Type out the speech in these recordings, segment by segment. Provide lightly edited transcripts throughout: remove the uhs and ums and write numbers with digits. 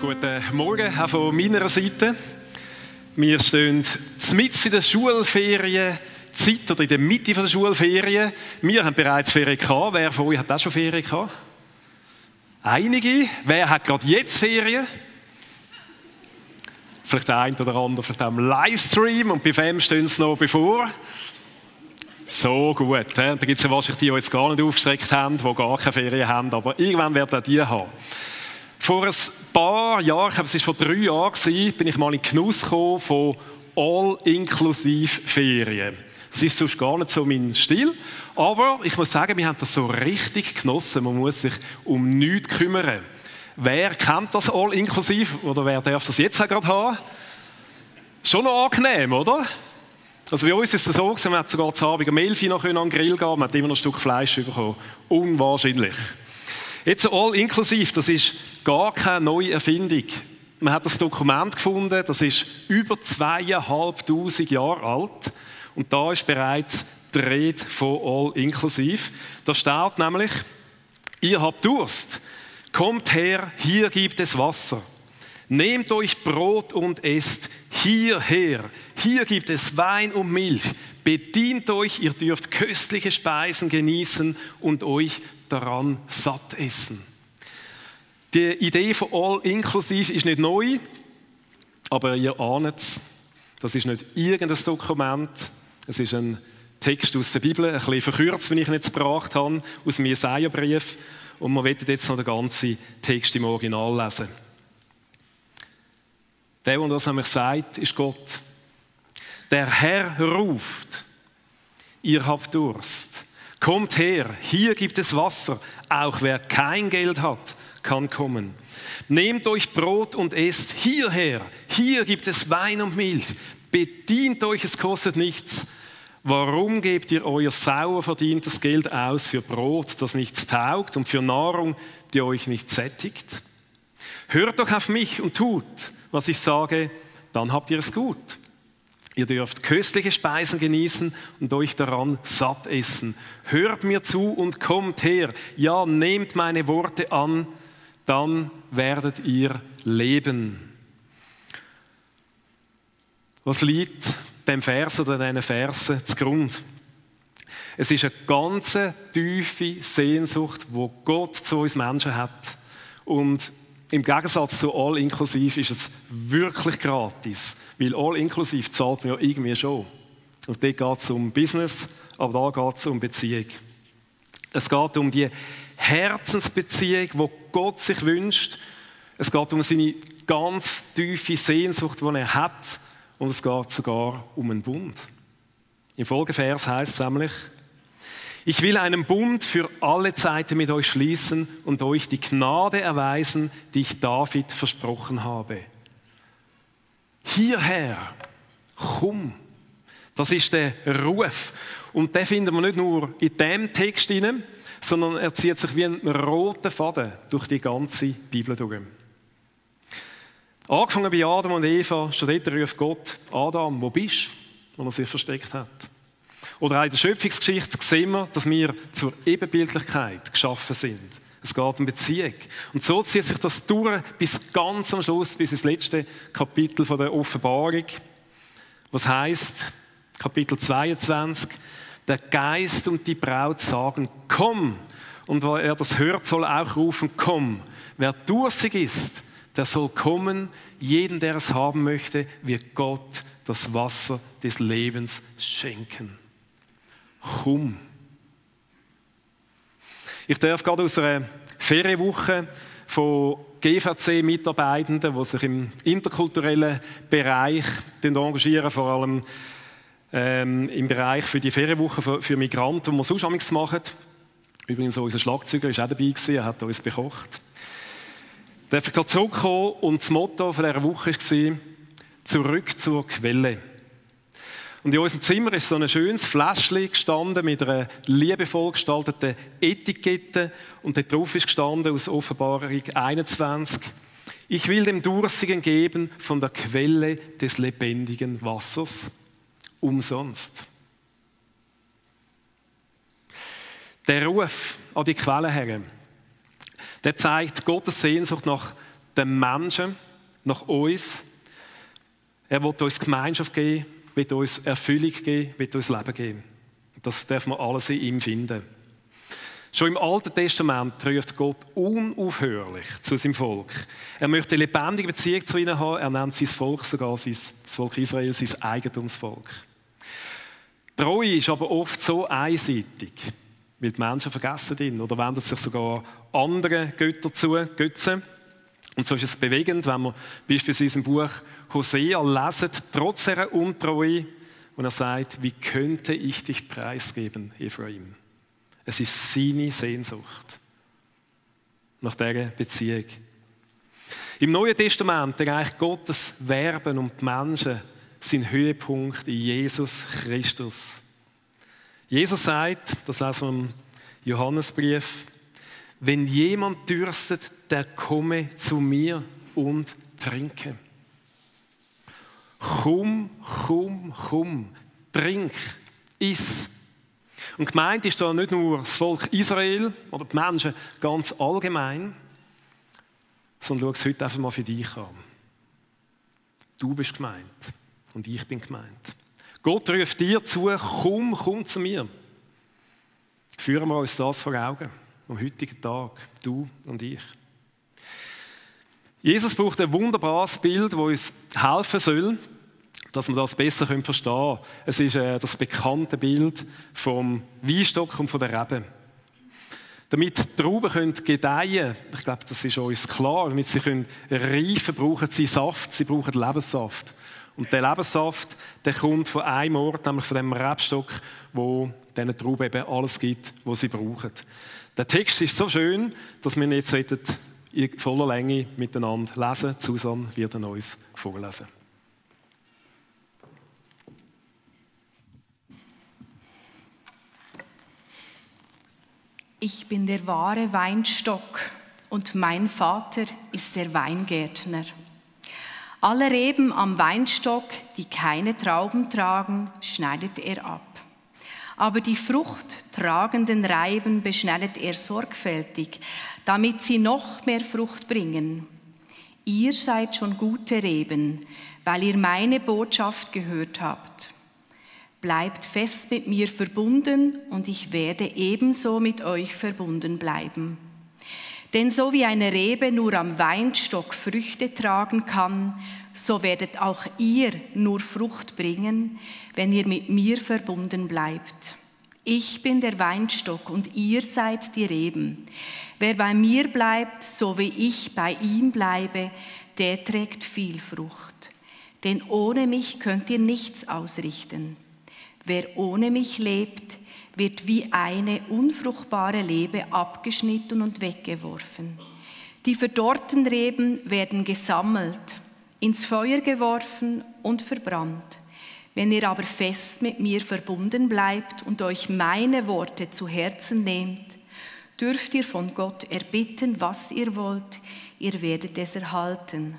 Guten Morgen, auch von meiner Seite. Wir stehen mitten in der Schulferienzeit oder in der Mitte der Schulferien. Wir haben bereits Ferien gehabt. Wer von euch hat auch schon Ferien gehabt? Einige. Wer hat gerade jetzt Ferien? Vielleicht der eine oder andere, vielleicht auch im Livestream. Und bei wem stehen sie noch bevor? So gut. Da gibt es ja wahrscheinlich die jetzt gar nicht aufgestreckt haben, die gar keine Ferien haben. Aber irgendwann werden auch die haben. Vor ein paar Jahren, ich glaube, es war vor 3 Jahren, bin ich mal in den Genuss gekommen von All-Inklusiv-Ferien. Das ist sonst gar nicht so mein Stil, aber ich muss sagen, wir haben das so richtig genossen. Man muss sich um nichts kümmern. Wer kennt das All-Inklusiv oder wer darf das jetzt auch gerade haben? Schon noch angenehm, oder? Also bei uns ist es so, man hat sogar zu Abend um 11 Uhr noch an den Grill gehen, man hat immer noch ein Stück Fleisch bekommen. Unwahrscheinlich. Jetzt All-Inklusiv, das ist gar keine neue Erfindung. Man hat das Dokument gefunden, das ist über 2500 Jahre alt. Und da ist bereits die Rede von All-Inklusiv. Da steht nämlich, ihr habt Durst, kommt her, hier gibt es Wasser. Nehmt euch Brot und esst hierher, hier gibt es Wein und Milch. Bedient euch, ihr dürft köstliche Speisen genießen und euch daran satt essen. Die Idee von All-Inklusiv ist nicht neu, aber ihr ahnt es, das ist nicht irgendein Dokument, es ist ein Text aus der Bibel, ein bisschen verkürzt, wie ich ihn jetzt gebracht habe, aus dem Jesaja-Brief, und wir werden jetzt noch den ganzen Text im Original lesen. Der das nämlich sagt, ist Gott. Der Herr ruft, ihr habt Durst. Kommt her, hier gibt es Wasser. Auch wer kein Geld hat, kann kommen. Nehmt euch Brot und esst hierher. Hier gibt es Wein und Milch. Bedient euch, es kostet nichts. Warum gebt ihr euer sauer verdientes Geld aus für Brot, das nichts taugt, und für Nahrung, die euch nicht sättigt? Hört doch auf mich und tut, was ich sage, dann habt ihr es gut. Ihr dürft köstliche Speisen genießen und euch daran satt essen. Hört mir zu und kommt her. Ja, nehmt meine Worte an, dann werdet ihr leben. Was liegt dem Vers oder diesen Versen zugrunde? Es ist eine ganz tiefe Sehnsucht, die Gott zu uns Menschen hat. Und im Gegensatz zu All-Inklusiv ist es wirklich gratis, weil All-Inklusiv zahlt man ja irgendwie schon. Und dort geht es um Business, aber da geht es um Beziehung. Es geht um die Herzensbeziehung, die Gott sich wünscht. Es geht um seine ganz tiefe Sehnsucht, die er hat. Und es geht sogar um einen Bund. Im Folgevers heißt es nämlich, ich will einen Bund für alle Zeiten mit euch schließen und euch die Gnade erweisen, die ich David versprochen habe. Hierher, komm. Das ist der Ruf. Und den finden wir nicht nur in diesem Text hinein, sondern er zieht sich wie ein roter Faden durch die ganze Bibel durch. Angefangen bei Adam und Eva, schon dort ruft Gott, Adam, wo bist du? Wo er sich versteckt hat. Oder auch in der Schöpfungsgeschichte sehen wir, dass wir zur Ebenbildlichkeit geschaffen sind. Es geht um Beziehung. Und so zieht sich das durch bis ganz am Schluss, bis ins letzte Kapitel von der Offenbarung. Was heißt, Kapitel 22, der Geist und die Braut sagen, komm. Und wer das hört, soll auch rufen, komm. Wer durstig ist, der soll kommen. Jeden, der es haben möchte, wird Gott das Wasser des Lebens schenken. Komm. Ich darf gerade aus einer Ferienwoche von GVC-Mitarbeitenden, die sich im interkulturellen Bereich engagieren, vor allem im Bereich für die Ferienwoche für Migranten, die wir sonst machen. Übrigens, unser Schlagzeuger war auch dabei, er hat uns bekocht. Ich darf gerade zurückkommen und das Motto von dieser Woche war «Zurück zur Quelle». Und in unserem Zimmer ist so ein schönes Fläschchen gestanden mit einer liebevoll gestalteten Etikette. Und dort drauf ist gestanden aus Offenbarung 21, ich will dem Durstigen geben von der Quelle des lebendigen Wassers umsonst. Der Ruf an die Quelle her, der zeigt Gottes Sehnsucht nach den Menschen, nach uns. Er will uns Gemeinschaft geben, will uns Erfüllung geben, will uns Leben geben. Das dürfen wir alles in ihm finden. Schon im Alten Testament ruft Gott unaufhörlich zu seinem Volk. Er möchte eine lebendige Beziehung zu ihnen haben. Er nennt sein Volk sogar das Volk Israel, sein Eigentumsvolk. Die Treue ist aber oft so einseitig, weil die Menschen vergessen ihn oder wenden sich sogar anderen Göttern zu, Götzen. Und so ist es bewegend, wenn wir beispielsweise im Buch Hosea lesen, trotz ihrer Untreue, und er sagt, wie könnte ich dich preisgeben, Ephraim? Es ist seine Sehnsucht nach dieser Beziehung. Im Neuen Testament erreicht Gottes Werben und die Menschen seinen Höhepunkt in Jesus Christus. Jesus sagt, das lesen wir im Johannesbrief, wenn jemand dürstet, der komme zu mir und trinke. Komm, trink, iss. Und gemeint ist da nicht nur das Volk Israel oder die Menschen ganz allgemein, sondern schau es heute einfach mal für dich an. Du bist gemeint und ich bin gemeint. Gott ruft dir zu, komm zu mir. Führen wir uns das vor Augen, am heutigen Tag, du und ich. Jesus braucht ein wunderbares Bild, das uns helfen soll, dass wir das besser verstehen können. Es ist das bekannte Bild vom Weinstock und von der Rebe. Damit die Trauben gedeihen können, ich glaube, das ist uns klar, damit sie reifen können, brauchen sie Saft, sie brauchen Lebenssaft. Und der Lebenssaft, der kommt von einem Ort, nämlich von dem Rebstock, wo diesen Trauben eben alles gibt, was sie brauchen. Der Text ist so schön, dass wir ihn jetzt in voller Länge miteinander lesen. Susanne wird ihn uns vorlesen. Ich bin der wahre Weinstock und mein Vater ist der Weingärtner. Alle Reben am Weinstock, die keine Trauben tragen, schneidet er ab. Aber die fruchttragenden Reben beschneidet er sorgfältig, damit sie noch mehr Frucht bringen. Ihr seid schon gute Reben, weil ihr meine Botschaft gehört habt. Bleibt fest mit mir verbunden und ich werde ebenso mit euch verbunden bleiben. Denn so wie eine Rebe nur am Weinstock Früchte tragen kann, so werdet auch ihr nur Frucht bringen, wenn ihr mit mir verbunden bleibt. Ich bin der Weinstock und ihr seid die Reben. Wer bei mir bleibt, so wie ich bei ihm bleibe, der trägt viel Frucht. Denn ohne mich könnt ihr nichts ausrichten. Wer ohne mich lebt, wird wie eine unfruchtbare Rebe abgeschnitten und weggeworfen. Die verdorrten Reben werden gesammelt, ins Feuer geworfen und verbrannt. Wenn ihr aber fest mit mir verbunden bleibt und euch meine Worte zu Herzen nehmt, dürft ihr von Gott erbitten, was ihr wollt, ihr werdet es erhalten.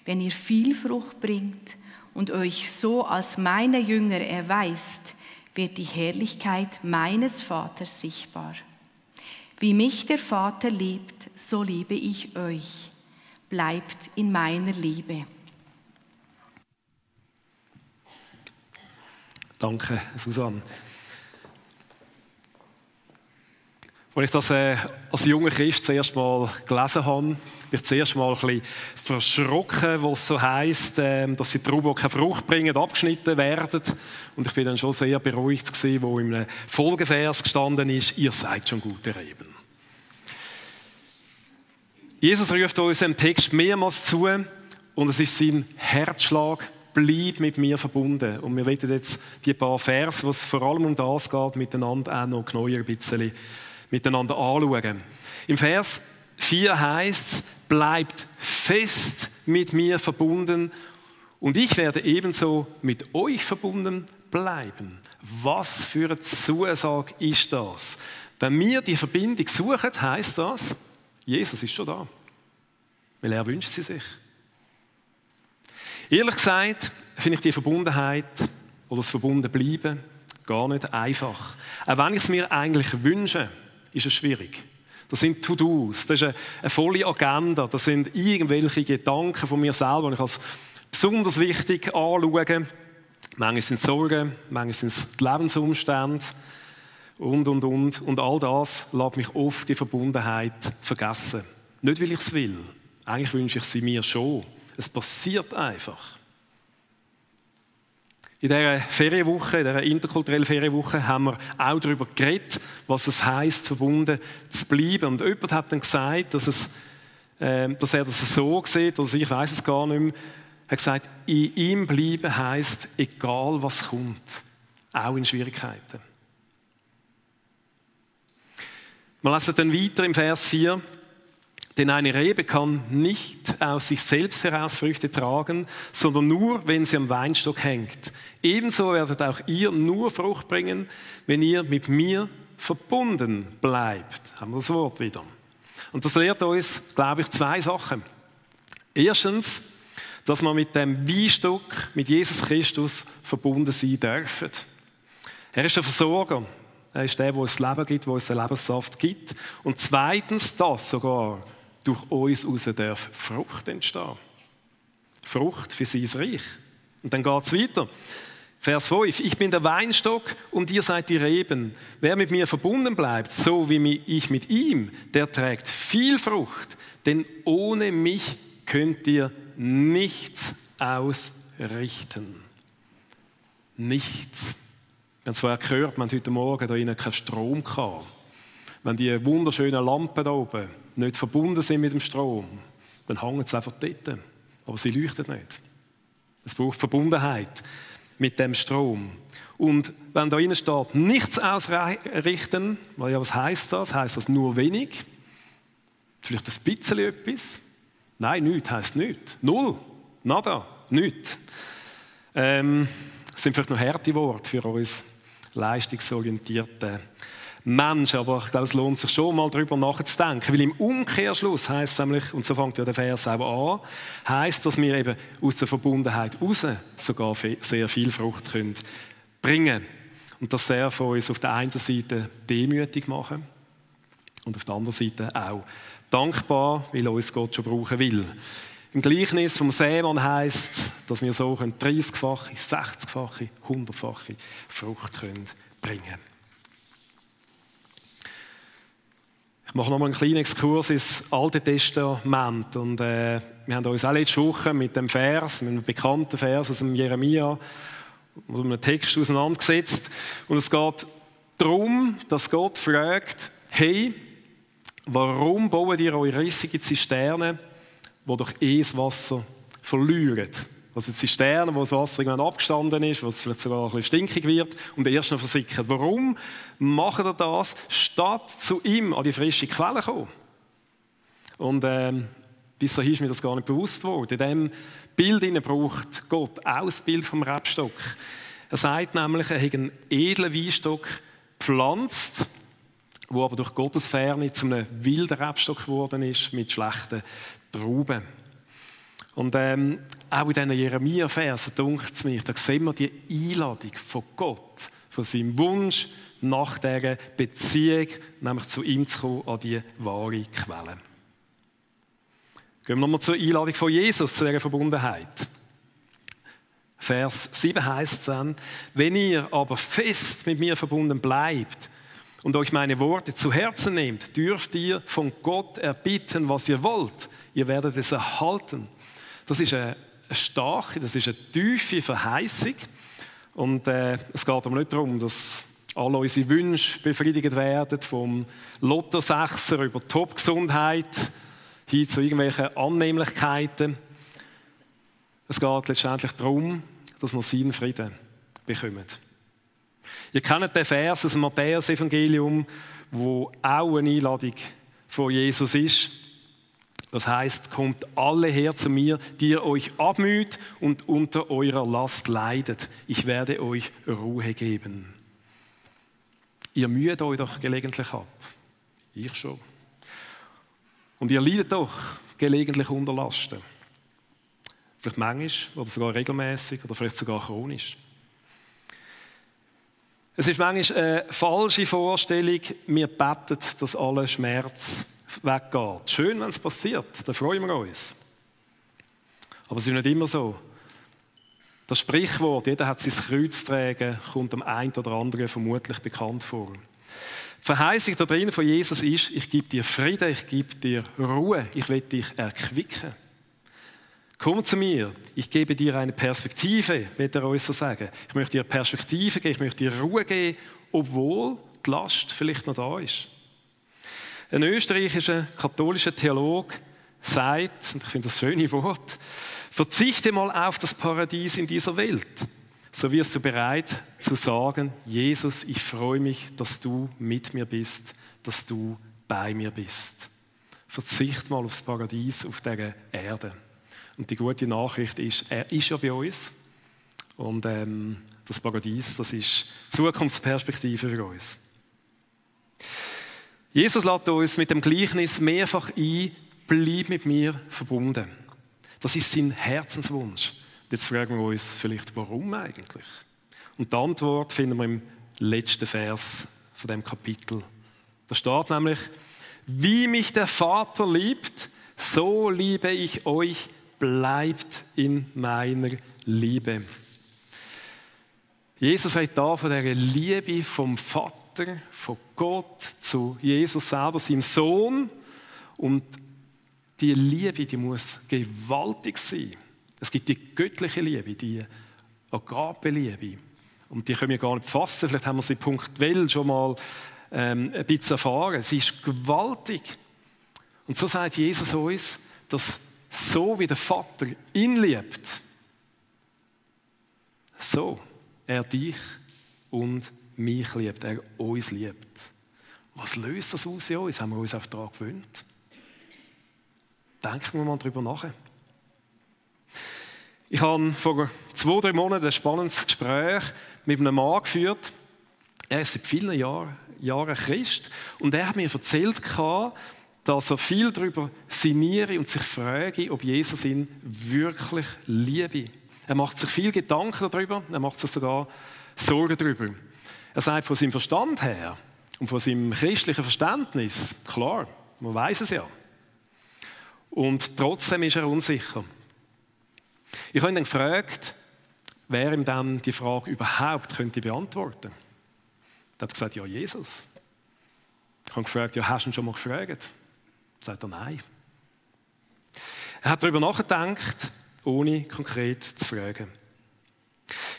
Wenn ihr viel Frucht bringt und euch so als meine Jünger erweist, wird die Herrlichkeit meines Vaters sichtbar. Wie mich der Vater liebt, so liebe ich euch. Bleibt in meiner Liebe. Danke, Susanne. Als ich das als junger Christ zuerst mal gelesen habe, bin ich zuerst mal ein bisschen verschrocken, was so heisst, dass die Trauben, die keine Frucht bringen, abgeschnitten werden. Und ich bin dann schon sehr beruhigt gewesen, wo in einem Folgevers gestanden ist, ihr seid schon gute Reben. Jesus ruft uns im Text mehrmals zu und es ist sein Herzschlag, bleib mit mir verbunden. Und wir wollen jetzt die paar Verse, wo es vor allem um das geht, miteinander auch noch genauer ein bisschen miteinander anschauen. Im Vers 4 heißt es, bleibt fest mit mir verbunden und ich werde ebenso mit euch verbunden bleiben. Was für eine Zusage ist das? Wenn wir die Verbindung suchen, heisst das, Jesus ist schon da, weil er wünscht sie sich. Ehrlich gesagt finde ich die Verbundenheit oder das Verbundenbleiben gar nicht einfach. Auch wenn ich es mir eigentlich wünsche, ist es schwierig. Das sind To-Dos, das ist eine volle Agenda, das sind irgendwelche Gedanken von mir selber, die ich als besonders wichtig anschaue. Manchmal sind es Sorgen, manchmal sind es die Lebensumstände und. Und all das lässt mich oft die Verbundenheit vergessen. Nicht, weil ich es will. Eigentlich wünsche ich sie mir schon. Es passiert einfach. In dieser Ferienwoche, in dieser interkulturellen Ferienwoche, haben wir auch darüber geredet, was es heisst, verbunden zu bleiben. Und jemand hat dann gesagt, dass er das so sieht, also ich weiß es gar nicht mehr. Er hat gesagt, in ihm bleiben heisst, egal was kommt, auch in Schwierigkeiten. Wir lesen dann weiter im Vers 4. Denn eine Rebe kann nicht aus sich selbst heraus Früchte tragen, sondern nur, wenn sie am Weinstock hängt. Ebenso werdet auch ihr nur Frucht bringen, wenn ihr mit mir verbunden bleibt. Haben wir das Wort wieder. Und das lehrt uns, glaube ich, zwei Sachen. Erstens, dass wir mit dem Weinstock, mit Jesus Christus verbunden sein dürfen. Er ist der Versorger. Er ist der uns Leben gibt, der uns den Lebenssaft gibt. Und zweitens, dass sogar durch uns heraus darf Frucht entstehen. Frucht für sein Reich. Und dann geht es weiter. Vers 5. Ich bin der Weinstock und ihr seid die Reben. Wer mit mir verbunden bleibt, so wie ich mit ihm, der trägt viel Frucht. Denn ohne mich könnt ihr nichts ausrichten. Nichts. Wir haben es vorher gehört, wir haben heute Morgen da innen keinen Strom gehabt. Wenn die wunderschönen Lampen da oben nicht verbunden sind mit dem Strom, dann hängen sie einfach dort. Aber sie leuchten nicht. Es braucht Verbundenheit mit dem Strom. Und wenn da innen steht, nichts ausrichten, was heisst das? Heisst das nur wenig? Vielleicht ein bisschen etwas? Nein, nichts heisst nichts. Null. Nada. Nichts. Das sind vielleicht noch harte Worte für uns leistungsorientierte Menschen, aber ich glaube, es lohnt sich schon mal darüber nachzudenken, weil im Umkehrschluss heisst es nämlich, und so fängt ja der Vers auch an, heisst, dass wir eben aus der Verbundenheit raus sogar sehr viel Frucht können bringen. Und das darf uns auf der einen Seite demütig machen und auf der anderen Seite auch dankbar, weil uns Gott schon brauchen will. Im Gleichnis vom Sämann heisst, dass wir so 30-fache, 60-fache, 100-fache Frucht können bringen. Ich mache nochmal einen kleinen Exkurs ins Alte Testament. Und, wir haben uns auch letzte Woche mit dem Vers, mit einem bekannten Vers aus dem Jeremia, mit einem Text auseinandergesetzt. Und es geht darum, dass Gott fragt, hey, warum baut ihr eure riesige Zisterne, wo doch das Wasser verliert? Also die Zisterne, wo das Wasser irgendwann abgestanden ist, wo es vielleicht sogar ein bisschen stinkig wird und erst noch versickert. Warum macht er das, statt zu ihm an die frische Quelle zu kommen? Und bis dahin ist mir das gar nicht bewusst geworden. In diesem Bild braucht Gott auch das Bild vom Rebstock. Er sagt nämlich, er hat einen edlen Weinstock gepflanzt, der aber durch Gottes Ferne zu einem wilden Rebstock geworden ist, mit schlechten Trauben. Und auch in diesen Jeremia-Versen, dunkt es mich, da sehen wir die Einladung von Gott, von seinem Wunsch nach dieser Beziehung, nämlich zu ihm zu kommen, an die wahre Quelle. Gehen wir nochmal zur Einladung von Jesus, zu dieser Verbundenheit. Vers 7 heisst dann, wenn ihr aber fest mit mir verbunden bleibt und euch meine Worte zu Herzen nehmt, dürft ihr von Gott erbitten, was ihr wollt. Ihr werdet es erhalten. Das ist eine starke, das ist eine tiefe Verheißung. Und es geht aber nicht darum, dass alle unsere Wünsche befriedigt werden, vom Lotto-Sechser über Top-Gesundheit hin zu irgendwelchen Annehmlichkeiten. Es geht letztendlich darum, dass wir seinen Frieden bekommen. Ihr kennt den Vers aus dem Matthäus-Evangelium, wo auch eine Einladung von Jesus ist. Das heisst, kommt alle her zu mir, die ihr euch abmüht und unter eurer Last leidet. Ich werde euch Ruhe geben. Ihr müht euch doch gelegentlich ab. Ich schon. Und ihr leidet doch gelegentlich unter Lasten. Vielleicht manchmal oder sogar regelmäßig oder vielleicht sogar chronisch. Es ist manchmal eine falsche Vorstellung, wir beten, dass aller Schmerz weggeht. Schön, wenn es passiert, dann freuen wir uns. Aber es ist nicht immer so. Das Sprichwort, jeder hat sein Kreuz zu tragen, kommt dem einen oder anderen vermutlich bekannt vor. Die Verheißung da drin von Jesus ist, ich gebe dir Frieden, ich gebe dir Ruhe, ich will dich erquicken. Komm zu mir, ich gebe dir eine Perspektive, wird er uns so sagen. Ich möchte dir Perspektive geben, ich möchte dir Ruhe geben, obwohl die Last vielleicht noch da ist. Ein österreichischer katholischer Theologe sagt, und ich finde das schöne Wort, verzichte mal auf das Paradies in dieser Welt. So wirst du bereit zu sagen, Jesus, ich freue mich, dass du mit mir bist, dass du bei mir bist. Verzichte mal auf das Paradies auf dieser Erde. Und die gute Nachricht ist, er ist ja bei uns. Und das Paradies, das ist Zukunftsperspektive für uns. Jesus lädt uns mit dem Gleichnis mehrfach ein, bleib mit mir verbunden. Das ist sein Herzenswunsch. Jetzt fragen wir uns vielleicht, warum eigentlich? Und die Antwort finden wir im letzten Vers von dem Kapitel. Da steht nämlich, wie mich der Vater liebt, so liebe ich euch, bleibt in meiner Liebe. Jesus redet da von der Liebe vom Vater, von Gott zu Jesus selber, seinem Sohn. Und die Liebe, die muss gewaltig sein. Es gibt die göttliche Liebe, die Agape-Liebe. Und die können wir gar nicht fassen. Vielleicht haben wir sie punktuell schon mal ein bisschen erfahren. Sie ist gewaltig. Und so sagt Jesus uns, dass so wie der Vater ihn liebt, so er dich und mich liebt, er uns liebt. Was löst das aus in uns? Haben wir uns auf daran gewöhnt? Denken wir mal darüber nach. Ich habe vor 2-3 Monaten ein spannendes Gespräch mit einem Mann geführt. Er ist seit vielen Jahren Christ und er hat mir erzählt, dass er viel darüber sinniere und sich frage, ob Jesus ihn wirklich liebe. Er macht sich viel Gedanken darüber, er macht sich sogar Sorgen darüber. Er sagt von seinem Verstand her und von seinem christlichen Verständnis, klar, man weiß es ja. Und trotzdem ist er unsicher. Ich habe ihn dann gefragt, wer ihm dann die Frage überhaupt könnte beantworten. Er hat gesagt, ja, Jesus. Ich habe gefragt, ja, hast du ihn schon mal gefragt? Sagt er, nein. Er hat darüber nachgedacht, ohne konkret zu fragen.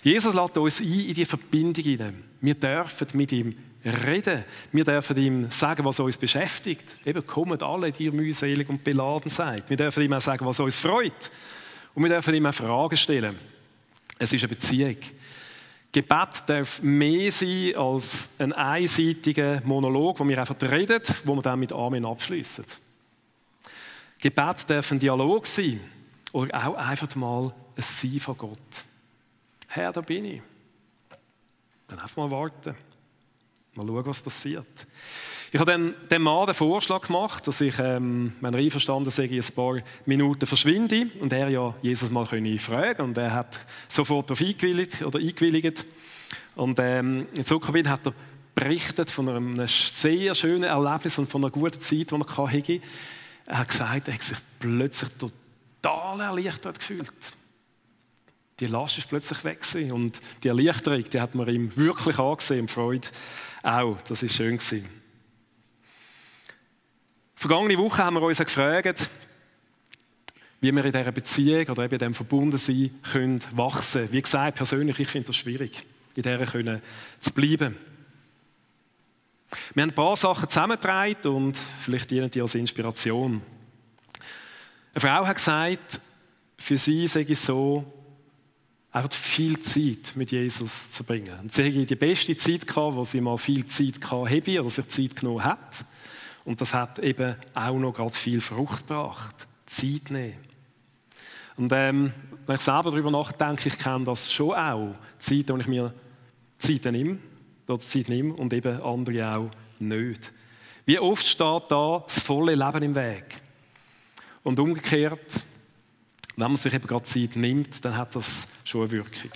Jesus lädt uns ein in die Verbindung hinein. Wir dürfen mit ihm reden. Wir dürfen ihm sagen, was uns beschäftigt. Eben, kommt alle, die mühselig und beladen seid. Wir dürfen ihm auch sagen, was uns freut. Und wir dürfen ihm auch Fragen stellen. Es ist eine Beziehung. Gebet darf mehr sein als ein einseitiger Monolog, wo wir einfach reden, wo wir dann mit Amen abschließen. Gebet darf ein Dialog sein oder auch einfach mal ein Sein von Gott. Herr, da bin ich. Dann einfach mal warten. Mal schauen, was passiert. Ich habe dann dem Mann den Vorschlag gemacht, dass ich, wenn er einverstanden sei, ein paar Minuten verschwinde und er ja Jesus mal fragen. Und er hat sofort darauf eingewilligt. Und in Zuckerwil hat er berichtet von einem sehr schönen Erlebnis und von einer guten Zeit, die er hatte. Er hat gesagt, er hat sich plötzlich total erleichtert gefühlt. Die Last ist plötzlich weg gewesen. Und die Erleichterung, die hat man ihm wirklich angesehen und Freude auch. Das war schön gewesen. Vergangene Woche haben wir uns gefragt, wie wir in dieser Beziehung oder eben in diesem Verbundensein können wachsen können. Wie gesagt, persönlich, ich finde das schwierig, in dieser können zu bleiben. Wir haben ein paar Sachen zusammengetragen und vielleicht dienen die als Inspiration. Eine Frau hat gesagt, für sie sei es so, einfach viel Zeit mit Jesus zu bringen. Und sie hatte die beste Zeit gehabt, wo sie mal viel Zeit hatte oder sich Zeit genommen hat. Und das hat eben auch noch gerade viel Frucht gebracht. Zeit nehmen. Und wenn ich selber darüber nachdenke, ich kenne das schon auch. Zeit, wo ich mir Zeit nehme und eben andere auch nicht. Wie oft steht da das volle Leben im Weg? Und umgekehrt, wenn man sich eben gerade Zeit nimmt, dann hat das schon eine Wirkung.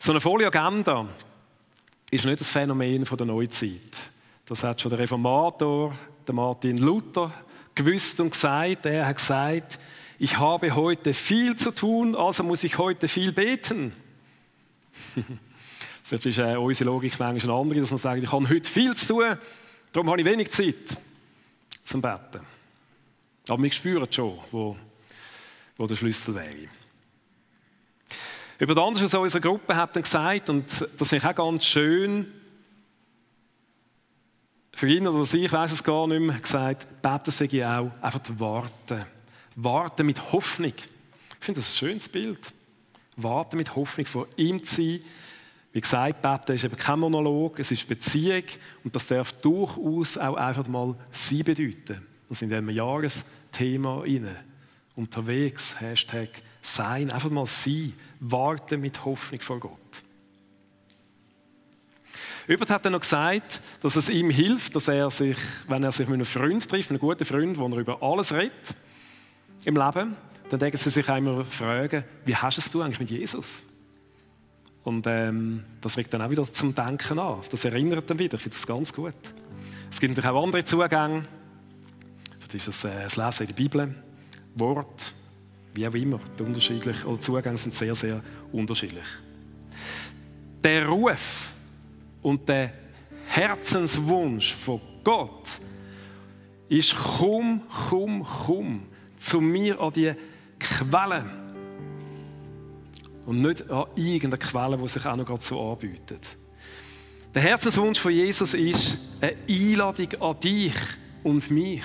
So eine volle Agenda ist nicht das Phänomen der Neuzeit. Das hat schon der Reformator, der Martin Luther, gewusst und gesagt. Er hat gesagt, ich habe heute viel zu tun, also muss ich heute viel beten. Vielleicht ist unsere Logik manchmal eine andere, dass man sagt, ich habe heute viel zu tun, darum habe ich wenig Zeit zum Beten. Aber wir spüren schon, wo der Schlüssel wäre. Jemand anderes aus unserer Gruppe hat dann gesagt, und das finde ich auch ganz schön, für ihn oder sie, ich weiß es gar nicht mehr, gesagt, beten sage ich auch, einfach warten. Warten mit Hoffnung. Ich finde das ein schönes Bild. Warten mit Hoffnung, vor ihm zu sein. Wie gesagt, beten ist eben kein Monolog, es ist Beziehung und das darf durchaus auch einfach mal «sie» bedeuten. Wir sind in einem Jahresthema rein. Unterwegs, Hashtag «sein», einfach mal «sein», warten mit Hoffnung vor Gott. Jemand hat dann noch gesagt, dass es ihm hilft, dass er sich, wenn er sich mit einem Freund trifft, einem guten Freund, wo er über alles redet im Leben, dann denken sie sich einmal fragen, wie hast du eigentlich mit Jesus? Und das regt dann auch wieder zum Denken an. Das erinnert dann wieder. Ich finde das ganz gut. Es gibt natürlich auch andere Zugänge. Das ist das Lesen in der Bibel, Wort, wie auch immer. Die Zugänge sind sehr, sehr unterschiedlich. Der Ruf und der Herzenswunsch von Gott ist, komm zu mir an die Quelle. Und nicht an irgendeine Quelle, die sich auch noch gerade so anbietet. Der Herzenswunsch von Jesus ist eine Einladung an dich und mich.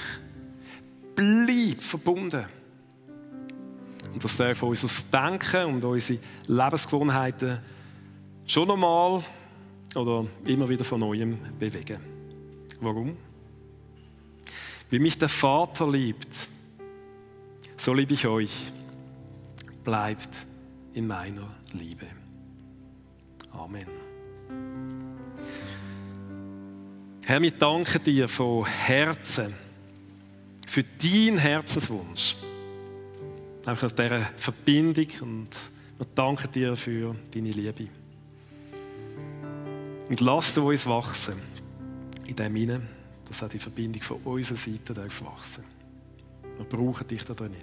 Bleib verbunden. Und das darf unser Denken und unsere Lebensgewohnheiten schon normal oder immer wieder von Neuem bewegen. Warum? Wie mich der Vater liebt, so liebe ich euch. Bleibt in meiner Liebe. Amen. Herr, wir danken dir von Herzen für deinen Herzenswunsch. Einfach aus dieser Verbindung und wir danken dir für deine Liebe. Und lass du uns wachsen in dem hinein, dass auch die Verbindung von unserer Seite wachsen darf. Wir brauchen dich da drin.